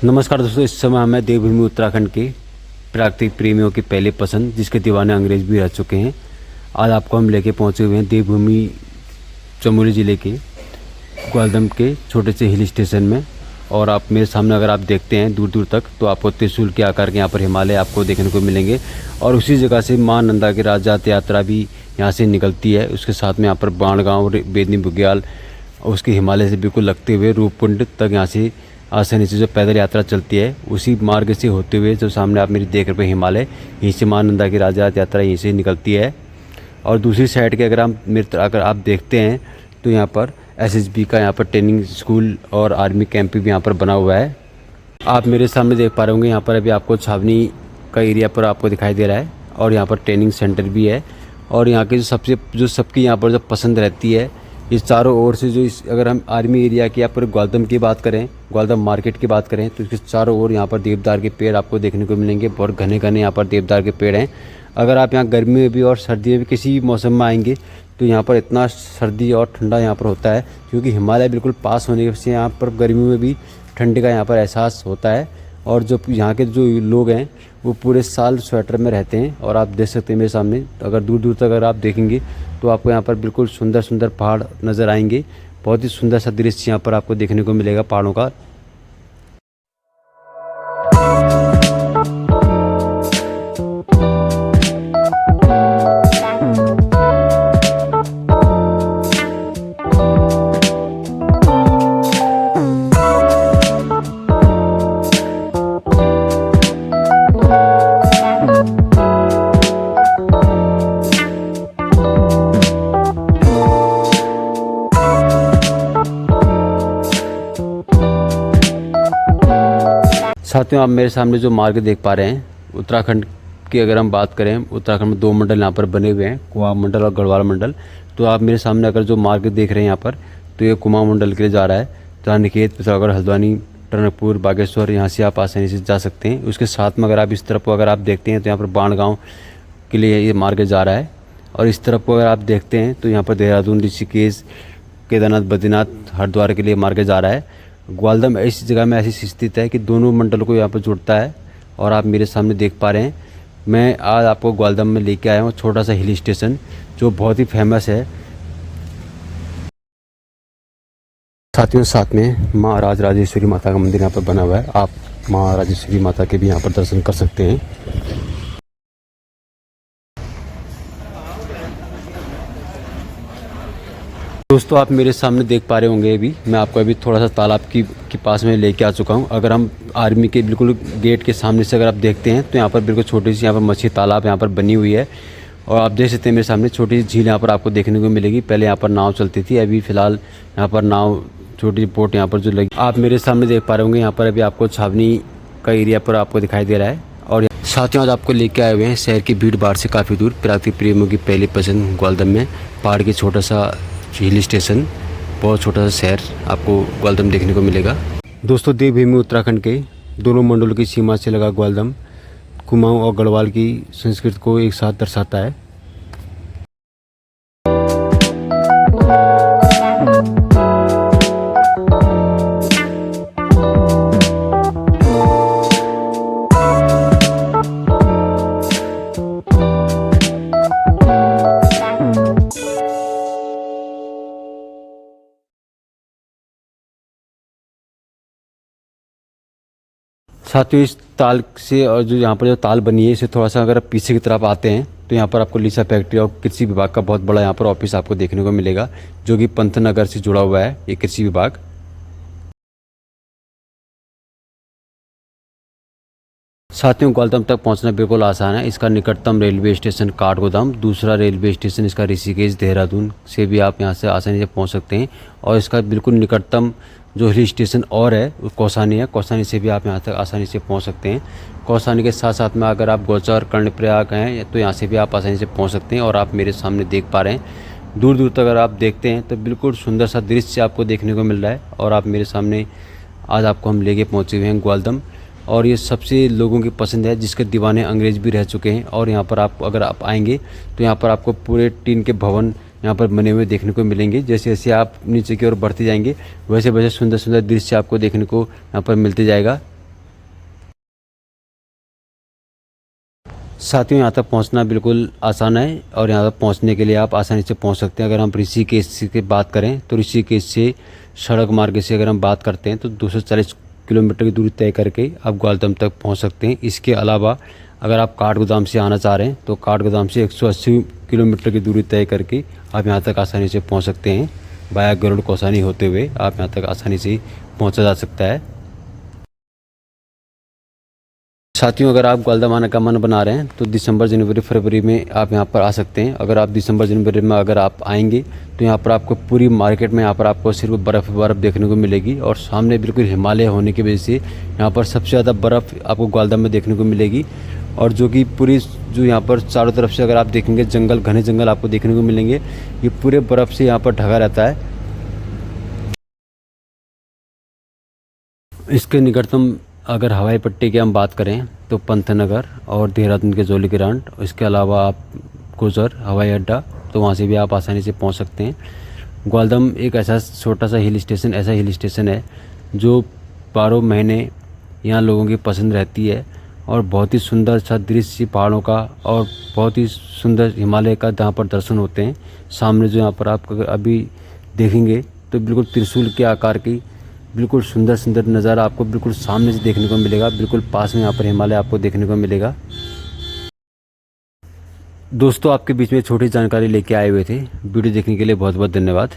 नमस्कार दोस्तों, इस समय हमें देवभूमि उत्तराखंड के प्राकृतिक प्रेमियों की पहली पसंद, जिसके दीवाने अंग्रेज भी रह चुके हैं। आज आपको हम लेके पहुंचे हुए हैं देवभूमि चमोली ज़िले के ग्वालदम के छोटे से हिल स्टेशन में। और आप मेरे सामने अगर आप देखते हैं दूर दूर तक, तो आपको त्रिशूल के आकार के यहाँ पर हिमालय आपको देखने को मिलेंगे। और उसी जगह से माँ नंदा की राजजात यात्रा भी यहाँ से निकलती है। उसके साथ में यहाँ पर बाणगांव, बेदनी बुग्याल, उसके हिमालय से बिल्कुल लगते हुए रूपकुंड तक यहाँ से आसानी से जो पैदल यात्रा चलती है, उसी मार्ग से होते हुए जो सामने आप मेरी देख रहे हैं हिमालय, यहीं से माँ नंदा की राजजात यात्रा यहीं से निकलती है। और दूसरी साइड के अगर आप देखते हैं तो यहाँ पर एसएसबी का यहाँ पर ट्रेनिंग स्कूल और आर्मी कैंप भी यहाँ पर बना हुआ है। आप मेरे सामने देख पा रहे होंगे, यहाँ पर अभी आपको छावनी का एरिया पर आपको दिखाई दे रहा है। और यहाँ पर ट्रेनिंग सेंटर भी है। और यहाँ के जो सबकी यहाँ पर जो पसंद रहती है, इस चारों ओर से अगर हम आर्मी एरिया की या फिर ग्वालदम की बात करें, ग्वालदम मार्केट की बात करें, तो इसके चारों ओर यहाँ पर देवदार के पेड़ आपको देखने को मिलेंगे। बहुत घने घने यहाँ पर देवदार के पेड़ हैं। अगर आप यहाँ गर्मी में भी और सर्दी में भी किसी भी मौसम में आएंगे, तो यहाँ पर इतना सर्दी और ठंडा यहाँ पर होता है, क्योंकि हिमालय बिल्कुल पास होने से यहाँ पर गर्मी में भी ठंडी का यहाँ पर एहसास होता है। और जो यहाँ के जो लोग हैं वो पूरे साल स्वेटर में रहते हैं। और आप देख सकते हैं मेरे सामने, अगर दूर दूर तक अगर आप देखेंगे तो आपको यहाँ पर बिल्कुल सुंदर सुंदर पहाड़ नज़र आएंगे। बहुत ही सुंदर सा दृश्य यहाँ पर आपको देखने को मिलेगा पहाड़ों का। साथियों, आप मेरे सामने जो मार्ग देख पा रहे हैं, उत्तराखंड की अगर हम बात करें, उत्तराखंड में 2 मंडल यहाँ पर बने हुए हैं, कुमाऊं मंडल और गढ़वाल मंडल। तो आप मेरे सामने अगर जो मार्ग देख रहे हैं यहाँ पर, तो ये कुमाऊं मंडल के लिए जा रहा है। तो रानीखेत, पिथौरागढ़, हल्द्वानी, टनकपुर, बागेश्वर, यहाँ से आप आसानी से जा सकते हैं। उसके साथ में अगर आप इस तरफ को अगर आप देखते हैं तो यहाँ पर बाणगांव के लिए ये मार्ग जा रहा है। और इस तरफ को अगर आप देखते हैं तो यहाँ पर देहरादून, ऋषिकेश, केदारनाथ, बद्रीनाथ, हरिद्वार के लिए मार्ग जा रहा है। ग्वालदम इस जगह में ऐसी स्थित है कि दोनों मंडलों को यहाँ पर जुड़ता है। और आप मेरे सामने देख पा रहे हैं, मैं आज आपको ग्वालदम में लेके आया हूँ छोटा सा हिल स्टेशन, जो बहुत ही फेमस है। साथियों, साथ में माँ राजराजेश्वरी माता का मंदिर यहाँ पर बना हुआ है। आप माँ राजेश्वरी माता के भी यहाँ पर दर्शन कर सकते हैं। दोस्तों, आप मेरे सामने देख पा रहे होंगे, अभी मैं आपको थोड़ा सा तालाब के पास में लेके आ चुका हूँ। अगर हम आर्मी के बिल्कुल गेट के सामने से अगर आप देखते हैं तो यहाँ पर बिल्कुल छोटी सी यहाँ पर मछली तालाब यहाँ पर बनी हुई है। और आप देख सकते हैं मेरे सामने छोटी सी झील यहाँ पर आपको देखने को मिलेगी। पहले यहाँ पर नाव चलती थी, अभी फ़िलहाल यहाँ पर नाव, छोटी बोट यहाँ पर जो लगी। आप मेरे सामने देख पा रहे होंगे, यहाँ पर अभी आपको छावनी का एरिया पर आपको दिखाई दे रहा है। और साथियों, आज आपको लेके आए हुए हैं शहर की भीड़ भाड़ से काफ़ी दूर, प्राकृतिक प्रेमियों की पहली पसंद ग्वालदम में पहाड़ के छोटा सा हिल स्टेशन, बहुत छोटा सा शहर आपको ग्वालदम देखने को मिलेगा। दोस्तों, देवभूमि उत्तराखंड के दोनों मंडलों की सीमा से लगा ग्वालदम कुमाऊं और गढ़वाल की संस्कृति को एक साथ दर्शाता है। साथियों, इस ताल से और जो यहाँ पर जो ताल बनी है, इसे थोड़ा सा अगर आप पीछे की तरफ आते हैं तो यहाँ पर आपको लीसा फैक्ट्री और कृषि विभाग का बहुत बड़ा यहाँ पर ऑफिस आपको देखने को मिलेगा, जो कि पंतनगर से जुड़ा हुआ है ये कृषि विभाग। साथियों, ग्वालदम तक पहुँचना बिल्कुल आसान है। इसका निकटतम रेलवे स्टेशन काठगोदाम, दूसरा रेलवे स्टेशन इसका ऋषिकेश, देहरादून से भी आप यहाँ से आसानी से पहुँच सकते हैं। और इसका बिल्कुल निकटतम जो हिल स्टेशन और है वो कौसानी है। कौसानी से भी आप यहाँ तक आसानी से पहुँच सकते हैं। कौसानी के साथ साथ में अगर आप गौचर, कर्णप्रयाग हैं तो यहाँ से भी आप आसानी से पहुँच सकते हैं। और आप मेरे सामने देख पा रहे हैं, दूर दूर तक अगर आप देखते हैं तो बिल्कुल सुंदर सा दृश्य आपको देखने को मिल रहा है। और आप मेरे सामने आज आपको हम लेके पहुँचे हुए हैं ग्वालदम। और ये सबसे लोगों की पसंद है, जिसके दीवाने अंग्रेज भी रह चुके हैं। और यहाँ पर आप अगर आप आएंगे तो यहाँ पर आपको पूरे टीन के भवन यहाँ पर बने हुए देखने को मिलेंगे। जैसे जैसे आप नीचे की ओर बढ़ते जाएंगे, वैसे वैसे सुंदर सुंदर दृश्य आपको देखने को यहाँ पर मिलते जाएगा। साथियों, यहाँ तक पहुँचना बिल्कुल आसान है और यहाँ तक पहुँचने के लिए आप आसानी से पहुँच सकते हैं। अगर हम ऋषिकेश की बात करें तो ऋषिकेश से सड़क मार्ग से अगर हम बात करते हैं तो 240 किलोमीटर की दूरी तय करके आप ग्वालदम तक पहुँच सकते हैं। इसके अलावा अगर आप काठगोदाम से आना चाह रहे हैं तो काठगोदाम से 180 किलोमीटर की दूरी तय करके आप यहाँ तक आसानी से पहुँच सकते हैं। वाया गरुड़ कौसानी होते हुए आप यहाँ तक आसानी से पहुँचा जा सकता है। साथियों, अगर आप ग्वालदम आने का मन बना रहे हैं तो दिसंबर, जनवरी, फरवरी में आप यहाँ पर आ सकते हैं। अगर आप दिसंबर, जनवरी में अगर आप आएंगे तो यहाँ पर आपको पूरी मार्केट में यहाँ पर आपको सिर्फ बर्फ़ देखने को मिलेगी और सामने बिल्कुल हिमालय होने की वजह से यहाँ पर सबसे ज़्यादा बर्फ़ आपको ग्वालदम में देखने को मिलेगी। और जो कि पूरी जो यहाँ पर चारों तरफ से अगर आप देखेंगे जंगल, घने जंगल आपको देखने को मिलेंगे। ये पूरे बर्फ़ से यहाँ पर ढका रहता है। इसके निकटतम अगर हवाई पट्टी की हम बात करें तो पंतनगर और देहरादून के जोलीग्रांट, इसके अलावा आप गुजर हवाई अड्डा, तो वहाँ से भी आप आसानी से पहुँच सकते हैं। ग्वालदम एक ऐसा छोटा सा हिल स्टेशन है जो 12 महीने यहाँ लोगों की पसंद रहती है और बहुत ही सुंदर सा दृश्य पहाड़ों का और बहुत ही सुंदर हिमालय का जहाँ पर दर्शन होते हैं। सामने जो यहाँ पर आप अभी देखेंगे तो बिल्कुल त्रिशूल के आकार की बिल्कुल सुंदर सुंदर नज़ारा आपको बिल्कुल सामने से देखने को मिलेगा। बिल्कुल पास में यहाँ पर हिमालय आपको देखने को मिलेगा। दोस्तों, आपके बीच में छोटी जानकारी लेके आए हुए थे। वीडियो देखने के लिए बहुत बहुत धन्यवाद।